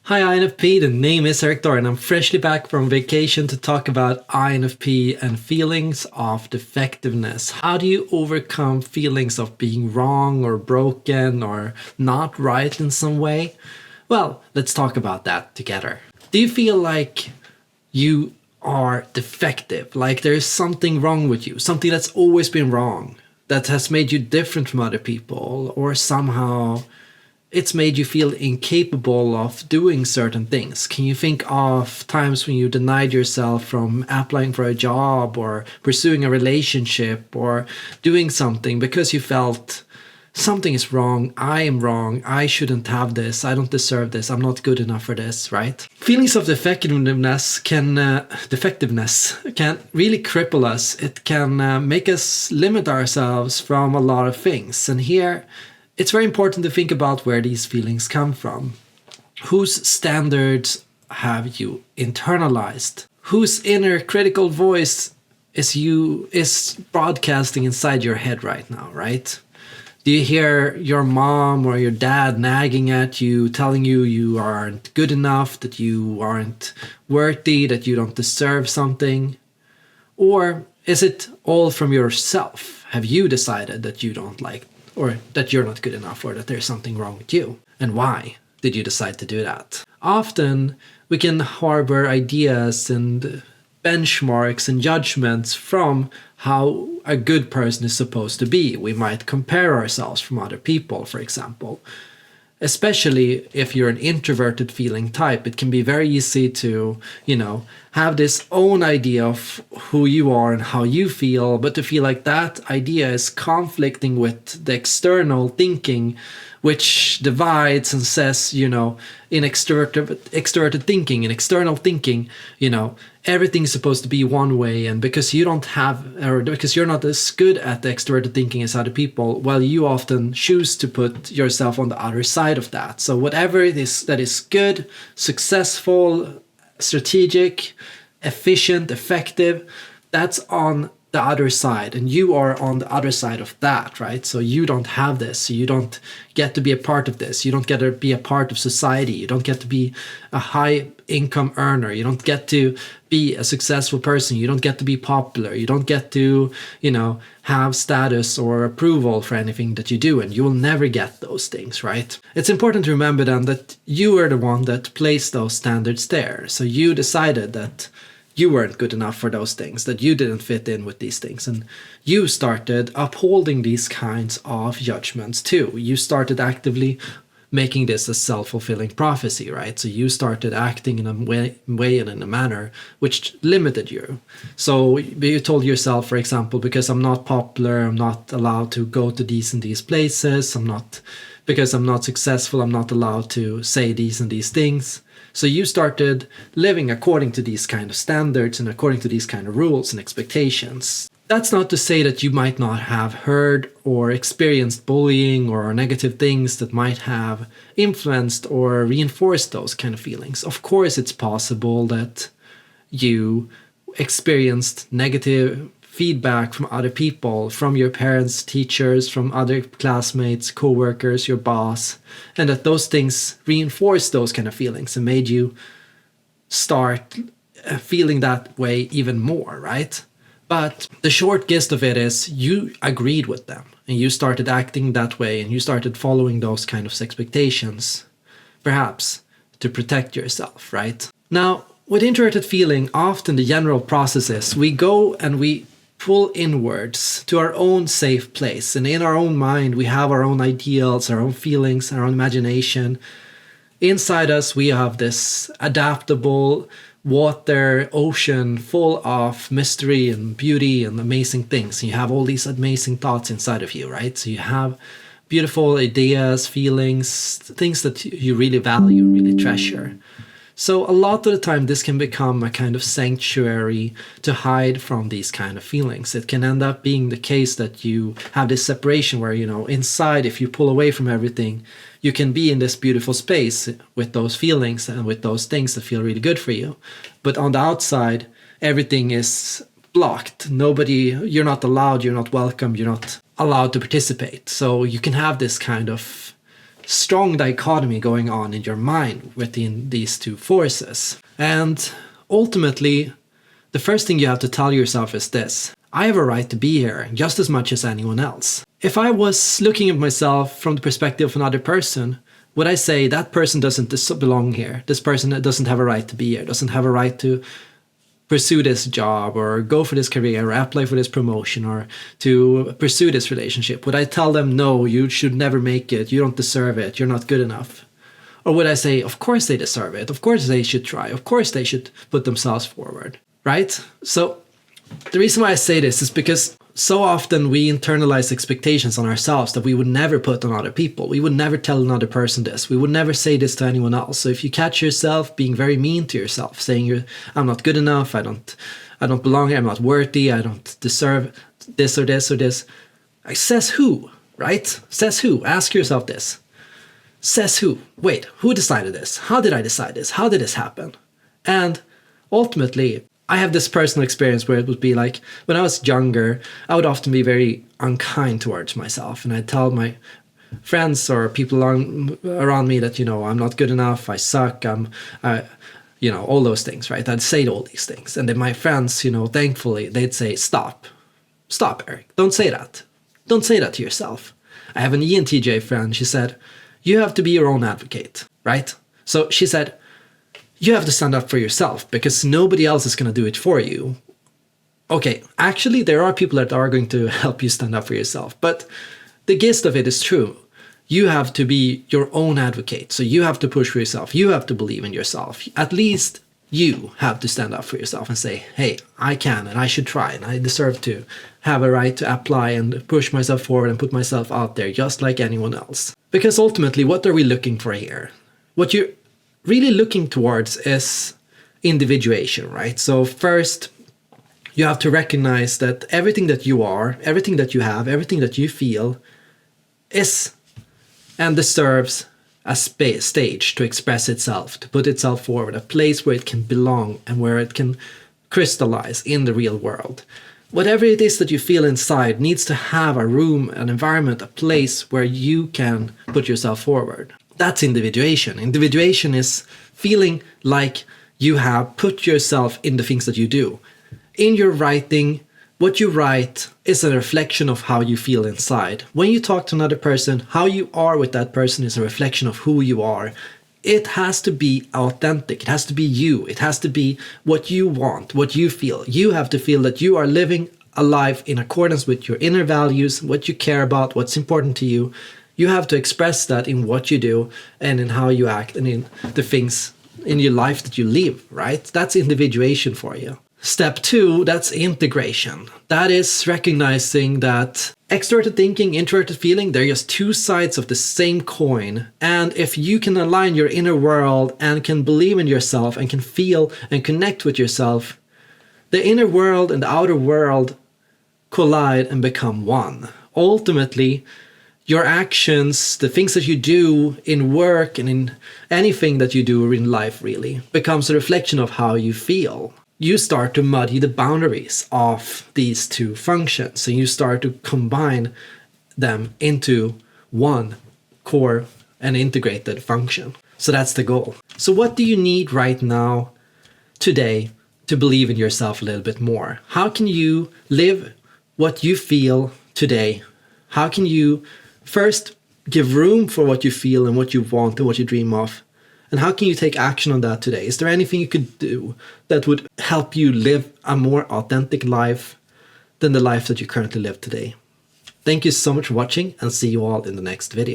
Hi INFP, the name is Erik Thor and I'm freshly back from vacation to talk about INFP and feelings of defectiveness. How do you overcome feelings of being wrong or broken or not right in some way? Well, let's talk about that together. Do you feel like you are defective, like there's something wrong with you, something that's always been wrong, that has made you different from other people, or somehow it's made you feel incapable of doing certain things? Can you think of times when you denied yourself from applying for a job or pursuing a relationship or doing something because you felt something is wrong, I shouldn't have this, I don't deserve this, I'm not good enough for this, right? Feelings of defectiveness can really cripple us. It can make us limit ourselves from a lot of things. And here, it's very important to think about where these feelings come from. Whose standards have you internalized? Whose inner critical voice is broadcasting inside your head right now, right? Do you hear your mom or your dad nagging at you, telling you you aren't good enough, that you aren't worthy, that you don't deserve something? Or is it all from yourself? Have you decided that you don't like, or that you're not good enough, or that there's something wrong with you? And why did you decide to do that? Often we can harbor ideas and benchmarks and judgments from how a good person is supposed to be. We might compare ourselves from other people, for example. Especially if you're an introverted feeling type, it can be very easy to, have this own idea of who you are and how you feel, but to feel like that idea is conflicting with the external thinking, which divides and says, in extroverted thinking, in external thinking, everything's supposed to be one way, and because you don't have, or because you're not as good at the extroverted thinking as other people, well, you often choose to put yourself on the other side of that. So whatever it is that is good, successful, strategic, efficient, effective, that's on the other side, and you are on the other side of that, right? So you don't have this, so you don't get to be a part of this, you don't get to be a part of society, you don't get to be a high income earner, you don't get to be a successful person, you don't get to be popular, you don't get to, have status or approval for anything that you do, and you will never get those things, right? It's important to remember then that you are the one that placed those standards there. So you decided that you weren't good enough for those things, that you didn't fit in with these things. And you started upholding these kinds of judgments too. You started actively making this a self-fulfilling prophecy, right? So you started acting in a way and in a manner which limited you. So you told yourself, for example, because I'm not popular, I'm not allowed to go to these and these places, because I'm not successful, I'm not allowed to say these and these things. So you started living according to these kind of standards and according to these kind of rules and expectations. That's not to say that you might not have heard or experienced bullying or negative things that might have influenced or reinforced those kind of feelings. Of course, it's possible that you experienced negative feedback from other people, from your parents, teachers, from other classmates, co-workers, your boss, and that those things reinforced those kind of feelings and made you start feeling that way even more, right? But the short gist of it is you agreed with them and you started acting that way and you started following those kind of expectations, perhaps to protect yourself, right? Now, with introverted feeling, often the general process is we go and we pull inwards to our own safe place. And in our own mind, we have our own ideals, our own feelings, our own imagination. Inside us, we have this adaptable water ocean full of mystery and beauty and amazing things. And you have all these amazing thoughts inside of you, right? So you have beautiful ideas, feelings, things that you really value, really treasure. So a lot of the time, this can become a kind of sanctuary to hide from these kind of feelings. It can end up being the case that you have this separation where, inside, if you pull away from everything, you can be in this beautiful space with those feelings and with those things that feel really good for you. But on the outside, everything is blocked. You're not allowed, you're not welcome, you're not allowed to participate. So you can have this kind of strong dichotomy going on in your mind within these two forces. And ultimately, the first thing you have to tell yourself is this: I have a right to be here just as much as anyone else. If I was looking at myself from the perspective of another person, would I say that person doesn't belong here? This person doesn't have a right to be here, doesn't have a right to pursue this job or go for this career or apply for this promotion or to pursue this relationship? Would I tell them, no, you should never make it, you don't deserve it, you're not good enough? Or would I say, of course they deserve it, of course they should try, of course they should put themselves forward, right? So the reason why I say this is because so often we internalize expectations on ourselves that we would never put on other people. We would never tell another person this. We would never say this to anyone else. So if you catch yourself being very mean to yourself, saying I'm not good enough, I don't belong here, I'm not worthy, I don't deserve this or this or this. Says who, right? Says who? Ask yourself this. Says who? Wait, who decided this? How did I decide this? How did this happen? And ultimately, I have this personal experience where it would be like, when I was younger, I would often be very unkind towards myself. And I'd tell my friends or people around me that, I'm not good enough, I suck, all those things, right? I'd say all these things. And then my friends, thankfully, they'd say, stop, Erik, don't say that. Don't say that to yourself. I have an ENTJ friend, she said, you have to be your own advocate, right? So she said, you have to stand up for yourself because nobody else is going to do it for you. Okay, actually, there are people that are going to help you stand up for yourself, but the gist of it is true. You have to be your own advocate. So you have to push for yourself. You have to believe in yourself. At least you have to stand up for yourself and say, hey, I can and I should try and I deserve to have a right to apply and push myself forward and put myself out there just like anyone else. Because ultimately, what are we looking for here? What you're really looking towards is individuation, right? So first, you have to recognize that everything that you are, everything that you have, everything that you feel is and deserves a stage to express itself, to put itself forward, a place where it can belong and where it can crystallize in the real world. Whatever it is that you feel inside needs to have a room, an environment, a place where you can put yourself forward. That's individuation. Individuation is feeling like you have put yourself in the things that you do. In your writing, what you write is a reflection of how you feel inside. When you talk to another person, how you are with that person is a reflection of who you are. It has to be authentic. It has to be you. It has to be what you want, what you feel. You have to feel that you are living a life in accordance with your inner values, what you care about, what's important to you. You have to express that in what you do and in how you act and in the things in your life that you live, right? That's individuation for you. Step 2, that's integration. That is recognizing that extroverted thinking, introverted feeling, they're just two sides of the same coin. And if you can align your inner world and can believe in yourself and can feel and connect with yourself, the inner world and the outer world collide and become one. Ultimately, your actions, the things that you do in work and in anything that you do in life really, becomes a reflection of how you feel. You start to muddy the boundaries of these two functions, and you start to combine them into one core and integrated function. So that's the goal. So what do you need right now, today, to believe in yourself a little bit more? How can you live what you feel today? How can you first give room for what you feel and what you want and what you dream of? And how can you take action on that today? Is there anything you could do that would help you live a more authentic life than the life that you currently live today? Thank you so much for watching, and see you all in the next video.